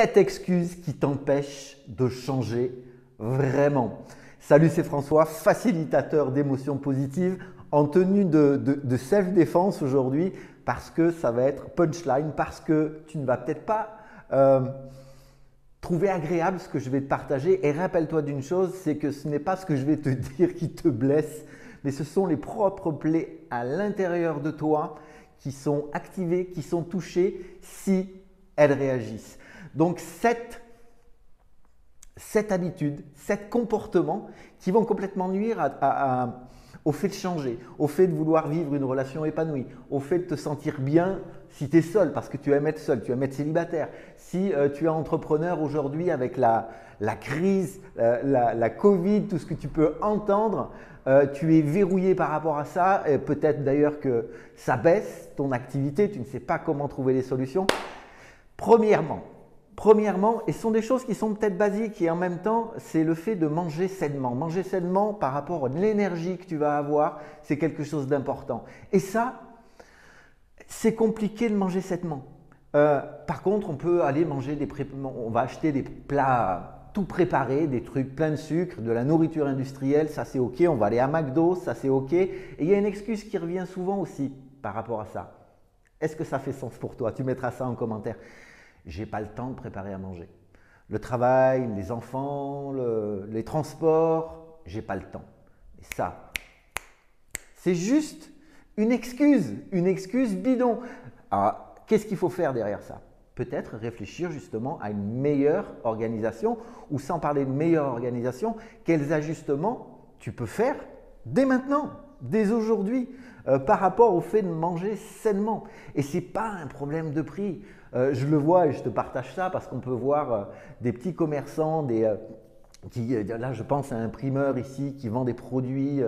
7 excuses qui t'empêchent de changer vraiment. Salut, c'est François, facilitateur d'émotions positives en tenue de self-défense aujourd'hui parce que ça va être punchline, parce que tu ne vas peut-être pas trouver agréable ce que je vais te partager. Et rappelle-toi d'une chose, c'est que ce n'est pas ce que je vais te dire qui te blesse, mais ce sont les propres plaies à l'intérieur de toi qui sont activées, qui sont touchées si elles réagissent. Donc, 7 habitudes, 7 comportements qui vont complètement nuire au fait de changer, au fait de vouloir vivre une relation épanouie, au fait de te sentir bien si tu es seul parce que tu aimes être seul, tu aimes être célibataire. Si tu es entrepreneur aujourd'hui avec la crise, la Covid, tout ce que tu peux entendre, tu es verrouillé par rapport à ça, et peut-être d'ailleurs que ça baisse ton activité, tu ne sais pas comment trouver les solutions. Premièrement, et ce sont des choses qui sont peut-être basiques et en même temps, c'est le fait de manger sainement. Manger sainement par rapport à l'énergie que tu vas avoir, c'est quelque chose d'important. Et ça, c'est compliqué de manger sainement. Par contre, on peut aller manger on va acheter des plats tout préparés, des trucs pleins de sucre, de la nourriture industrielle, ça c'est ok. On va aller à McDo, ça c'est ok. Et il y a une excuse qui revient souvent aussi par rapport à ça. Est-ce que ça fait sens pour toi? Tu mettras ça en commentaire. J'ai pas le temps de préparer à manger. Le travail, les enfants, les transports, j'ai pas le temps. Et ça, c'est juste une excuse bidon. Alors, qu'est-ce qu'il faut faire derrière ça? Peut-être réfléchir justement à une meilleure organisation ou sans parler de meilleure organisation, quels ajustements tu peux faire dès maintenant, dès aujourd'hui, par rapport au fait de manger sainement. Et ce n'est pas un problème de prix. Je le vois et je te partage ça parce qu'on peut voir des petits commerçants, là je pense à un primeur ici qui vend des produits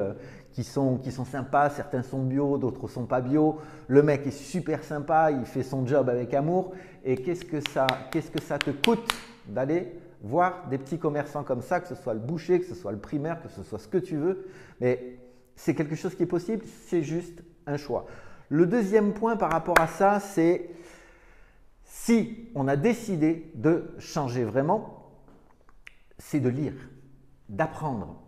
qui sont sympas, certains sont bio, d'autres sont pas bio. Le mec est super sympa, il fait son job avec amour. Et qu'est-ce que ça te coûte d'aller voir des petits commerçants comme ça, que ce soit le boucher, que ce soit le primeur, que ce soit ce que tu veux. Mais c'est quelque chose qui est possible, c'est juste un choix. Le deuxième point par rapport à ça, c'est si on a décidé de changer vraiment, c'est de lire, d'apprendre,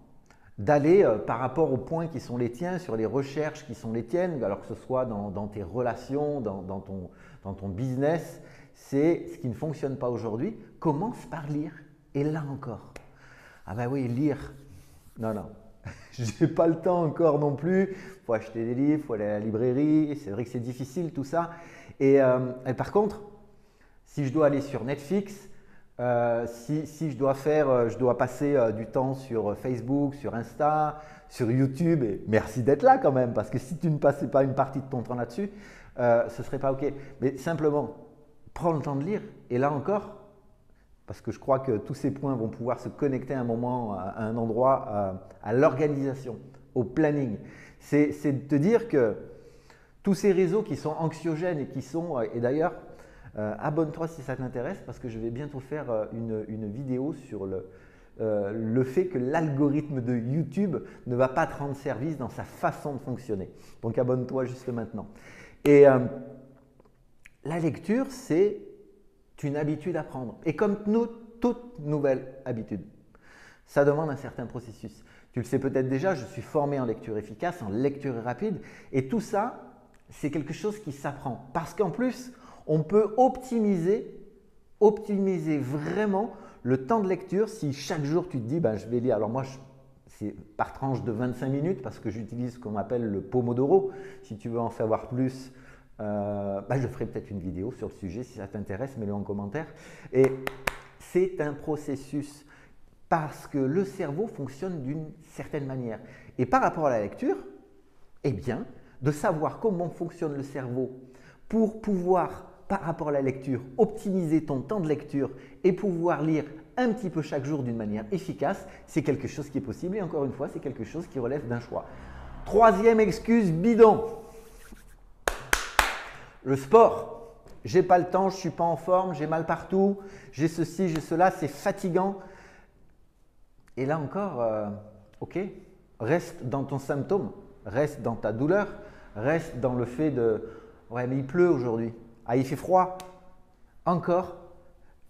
d'aller par rapport aux points qui sont les tiens, sur les recherches qui sont les tiennes, alors que ce soit dans tes relations, dans ton business, c'est ce qui ne fonctionne pas aujourd'hui. Commence par lire. Et là encore, ah ben oui, lire, non, je n'ai pas le temps encore non plus, il faut acheter des livres, il faut aller à la librairie, c'est vrai que c'est difficile tout ça. Et par contre, si je dois aller sur Netflix, si je dois passer du temps sur Facebook, sur Insta, sur YouTube, et merci d'être là quand même, parce que si tu ne passais pas une partie de ton temps là-dessus, ce ne serait pas ok. Mais simplement, prends le temps de lire, et là encore, parce que je crois que tous ces points vont pouvoir se connecter à un moment, à un endroit, à l'organisation, au planning. C'est de te dire que tous ces réseaux qui sont anxiogènes et d'ailleurs, abonne-toi si ça t'intéresse parce que je vais bientôt faire une vidéo sur le fait que l'algorithme de YouTube ne va pas te rendre service dans sa façon de fonctionner. Donc abonne-toi juste maintenant. Et la lecture, c'est une habitude à prendre. Et comme toute nouvelle habitude, ça demande un certain processus. Tu le sais peut-être déjà, je suis formé en lecture efficace, en lecture rapide. Et tout ça, c'est quelque chose qui s'apprend. Parce qu'en plus, on peut optimiser vraiment le temps de lecture. Si chaque jour tu te dis, je vais lire. Alors moi, c'est par tranche de 25 minutes parce que j'utilise ce qu'on appelle le Pomodoro. Si tu veux en savoir plus, je ferai peut-être une vidéo sur le sujet si ça t'intéresse, mets-le en commentaire. Et c'est un processus parce que le cerveau fonctionne d'une certaine manière. Et par rapport à la lecture, eh bien, de savoir comment fonctionne le cerveau pour pouvoir, par rapport à la lecture, optimiser ton temps de lecture et pouvoir lire un petit peu chaque jour d'une manière efficace, c'est quelque chose qui est possible et encore une fois, c'est quelque chose qui relève d'un choix. Troisième excuse bidon. Le sport, j'ai pas le temps, je suis pas en forme, j'ai mal partout, j'ai ceci, j'ai cela, c'est fatigant. Et là encore, ok, reste dans ton symptôme, reste dans ta douleur, reste dans le fait de « ouais mais il pleut aujourd'hui, ah il fait froid, encore ».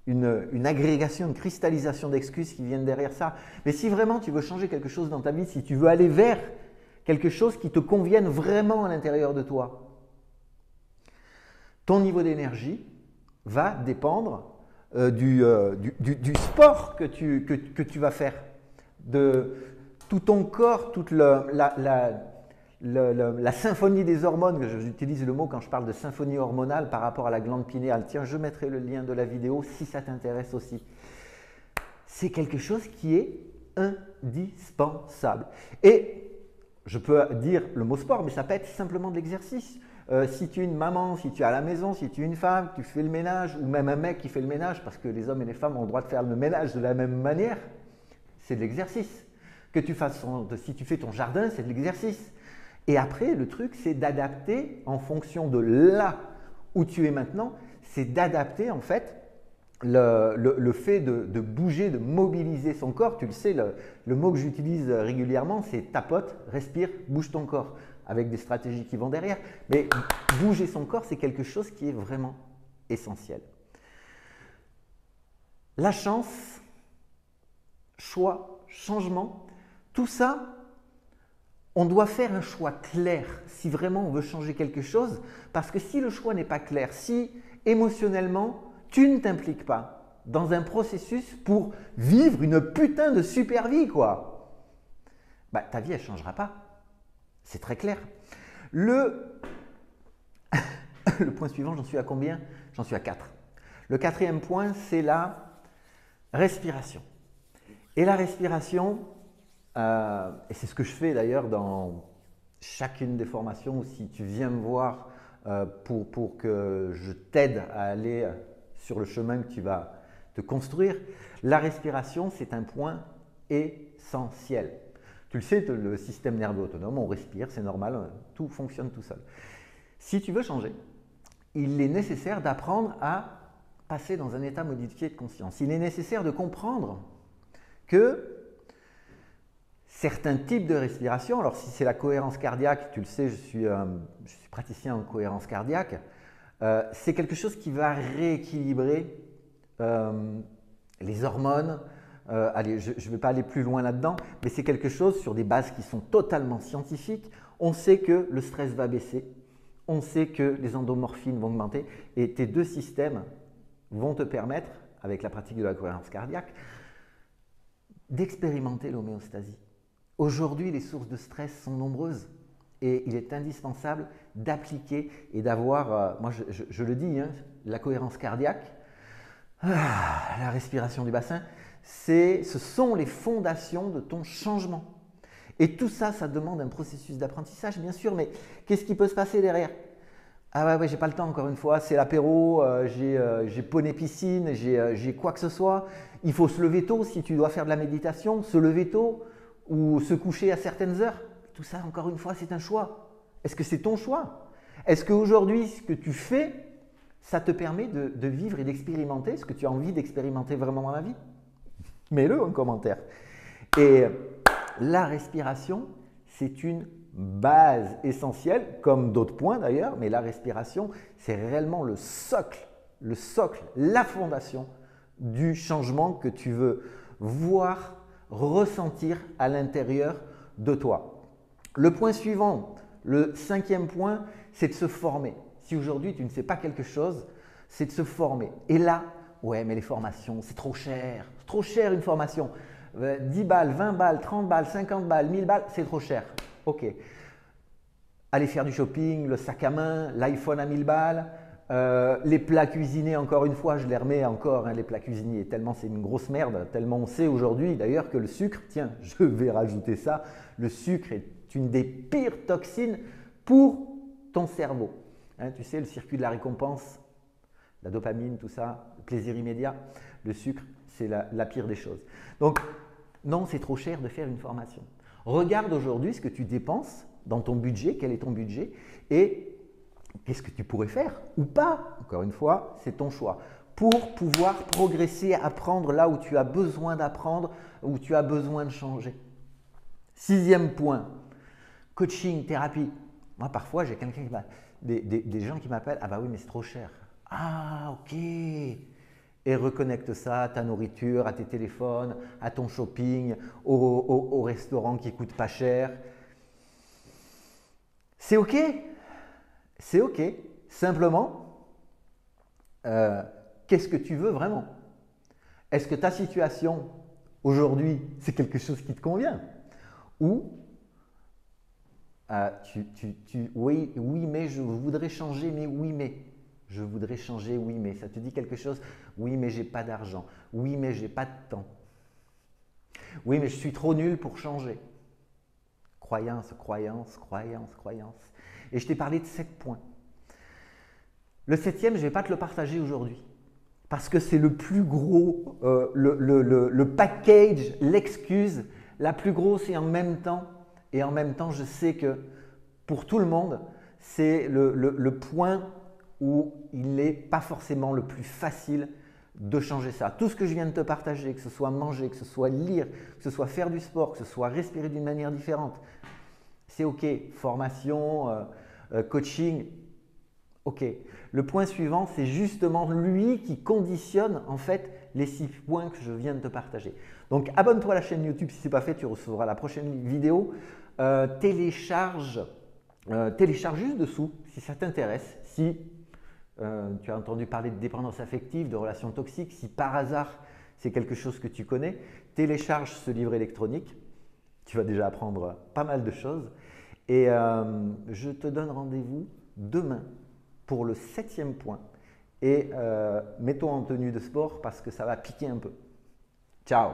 une agrégation, une cristallisation d'excuses qui viennent derrière ça. Mais si vraiment tu veux changer quelque chose dans ta vie, si tu veux aller vers quelque chose qui te convienne vraiment à l'intérieur de toi, ton niveau d'énergie va dépendre du sport que tu vas faire, de tout ton corps, toute la symphonie des hormones, que j'utilise le mot quand je parle de symphonie hormonale par rapport à la glande pinéale. Tiens, je mettrai le lien de la vidéo si ça t'intéresse aussi. C'est quelque chose qui est indispensable. Et je peux dire le mot sport, mais ça peut être simplement de l'exercice. Si tu es une maman, si tu es à la maison, si tu es une femme, tu fais le ménage, ou même un mec qui fait le ménage, parce que les hommes et les femmes ont le droit de faire le ménage de la même manière, c'est de l'exercice. Que tu fasses si tu fais ton jardin, c'est de l'exercice. Et après, le truc, c'est d'adapter en fonction de là où tu es maintenant, c'est d'adapter en fait le fait de bouger, de mobiliser son corps. Tu le sais, le mot que j'utilise régulièrement, c'est tapote, respire, bouge ton corps, avec des stratégies qui vont derrière. Mais bouger son corps, c'est quelque chose qui est vraiment essentiel. La chance, choix, changement, tout ça, on doit faire un choix clair si vraiment on veut changer quelque chose, parce que si le choix n'est pas clair, si émotionnellement tu ne t'impliques pas dans un processus pour vivre une putain de super vie, quoi, bah, ta vie elle ne changera pas. C'est très clair. Le point suivant, j'en suis à combien? J'en suis à 4. Le quatrième point, c'est la respiration. Et la respiration, et c'est ce que je fais d'ailleurs dans chacune des formations, ou si tu viens me voir pour que je t'aide à aller sur le chemin que tu vas te construire, la respiration, c'est un point essentiel. Tu le sais, le système nerveux autonome, on respire, c'est normal, tout fonctionne tout seul. Si tu veux changer, il est nécessaire d'apprendre à passer dans un état modifié de conscience. Il est nécessaire de comprendre que certains types de respiration, alors si c'est la cohérence cardiaque, tu le sais, je suis praticien en cohérence cardiaque, c'est quelque chose qui va rééquilibrer les hormones. Allez, je ne vais pas aller plus loin là-dedans, mais c'est quelque chose sur des bases qui sont totalement scientifiques. On sait que le stress va baisser, on sait que les endomorphines vont augmenter, et tes deux systèmes vont te permettre, avec la pratique de la cohérence cardiaque, d'expérimenter l'homéostasie. Aujourd'hui, les sources de stress sont nombreuses et il est indispensable d'appliquer et d'avoir, moi je le dis, hein, la cohérence cardiaque, la respiration du bassin, ce sont les fondations de ton changement. Et tout ça, ça demande un processus d'apprentissage, bien sûr, mais qu'est-ce qui peut se passer derrière? Ah ouais, j'ai pas le temps encore une fois, c'est l'apéro, j'ai poney piscine, j'ai quoi que ce soit. Il faut se lever tôt si tu dois faire de la méditation, se lever tôt ou se coucher à certaines heures. Tout ça, encore une fois, c'est un choix. Est-ce que c'est ton choix? Est-ce qu'aujourd'hui, ce que tu fais, ça te permet de vivre et d'expérimenter ce que tu as envie d'expérimenter vraiment dans la vie? Mets-le en commentaire. Et la respiration, c'est une base essentielle, comme d'autres points d'ailleurs, mais la respiration, c'est réellement le socle, la fondation du changement que tu veux voir, ressentir à l'intérieur de toi. Le point suivant, le 5e point, c'est de se former. Si aujourd'hui tu ne sais pas quelque chose, c'est de se former. Et là, ouais, mais les formations, c'est trop cher une formation. 10 balles, 20 balles, 30 balles, 50 balles, 1000 balles, c'est trop cher. Ok. Aller faire du shopping, le sac à main, l'iPhone à 1000 balles, les plats cuisinés, encore une fois, je les remets encore, hein, les plats cuisinés, tellement c'est une grosse merde, tellement on sait aujourd'hui d'ailleurs que le sucre, tiens, je vais rajouter ça, le sucre est une des pires toxines pour ton cerveau. Hein, tu sais, le circuit de la récompense, la dopamine, tout ça, le plaisir immédiat, le sucre, c'est la pire des choses. Donc, non, c'est trop cher de faire une formation. Regarde aujourd'hui ce que tu dépenses dans ton budget, quel est ton budget et qu'est-ce que tu pourrais faire ou pas. Encore une fois, c'est ton choix. Pour pouvoir progresser, apprendre là où tu as besoin d'apprendre, où tu as besoin de changer. 6e point, coaching, thérapie. Moi, parfois, j'ai des gens qui m'appellent « Ah bah oui, mais c'est trop cher. » Ah, ok. et reconnecte ça à ta nourriture, à tes téléphones, à ton shopping, au restaurant qui coûte pas cher. C'est OK. C'est OK. Simplement, qu'est-ce que tu veux vraiment? Est-ce que ta situation aujourd'hui, c'est quelque chose qui te convient? Ou oui, mais je voudrais changer, mais oui, mais. Je voudrais changer, oui, mais. Ça te dit quelque chose? Oui, mais j'ai pas d'argent. Oui, mais j'ai pas de temps. Oui, mais je suis trop nul pour changer. Croyance, croyance, croyance, croyance. Et je t'ai parlé de 7 points. Le 7e, je ne vais pas te le partager aujourd'hui. Parce que c'est le plus gros, le package, l'excuse la plus grosse et en même temps, je sais que pour tout le monde, c'est le point où il n'est pas forcément le plus facile de changer ça. Tout ce que je viens de te partager, que ce soit manger, que ce soit lire, que ce soit faire du sport, que ce soit respirer d'une manière différente, c'est OK. Formation, coaching, OK. Le point suivant, c'est justement lui qui conditionne en fait les 6 points que je viens de te partager. Donc abonne-toi à la chaîne YouTube si ce n'est pas fait, tu recevras la prochaine vidéo. Télécharge juste dessous si ça t'intéresse. Si tu as entendu parler de dépendance affective, de relations toxiques, si par hasard c'est quelque chose que tu connais, télécharge ce livre électronique. Tu vas déjà apprendre pas mal de choses. Et je te donne rendez-vous demain pour le 7e point. Et mets-toi en tenue de sport parce que ça va piquer un peu. Ciao!